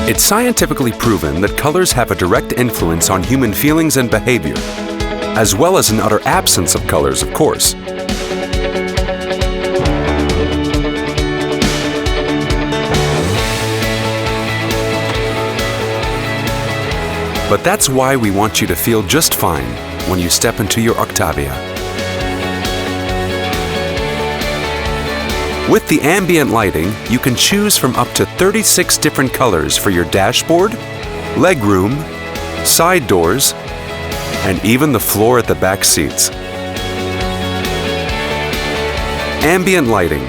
It's scientifically proven that colors have a direct influence on human feelings and behavior, as well as an utter absence of colors, of course. But that's why we want you to feel just fine when you step into your Octavia. With the ambient lighting, you can choose from up to 36 different colors for your dashboard, legroom, side doors, and even the floor at the back seats. Ambient lighting,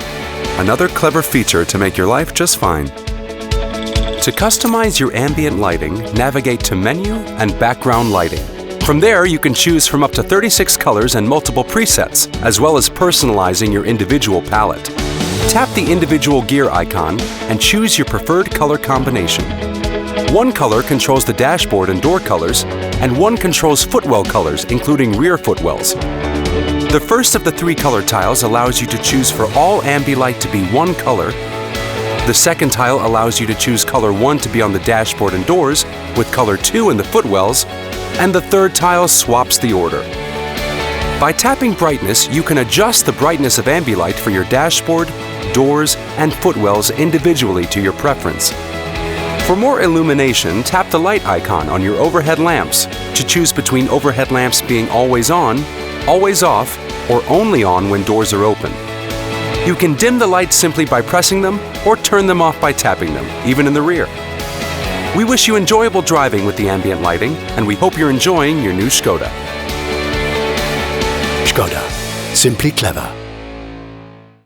another clever feature to make your life just fine. To customize your ambient lighting, navigate to Menu and Background Lighting. From there, you can choose from up to 36 colors and multiple presets, as well as personalizing your individual palette. Tap the individual gear icon and choose your preferred color combination. One color controls the dashboard and door colors, and one controls footwell colors, including rear footwells. The first of the 3 color tiles allows you to choose for all Ambilight to be one color. The second tile allows you to choose color 1 to be on the dashboard and doors, with color 2 in the footwells, and the third tile swaps the order. By tapping brightness, you can adjust the brightness of Ambilight for your dashboard, doors, and footwells individually to your preference. For more illumination, tap the light icon on your overhead lamps to choose between overhead lamps being always on, always off, or only on when doors are open. You can dim the lights simply by pressing them or turn them off by tapping them, even in the rear. We wish you enjoyable driving with the ambient lighting, and we hope you're enjoying your new ŠKODA. ŠKODA. Simply clever.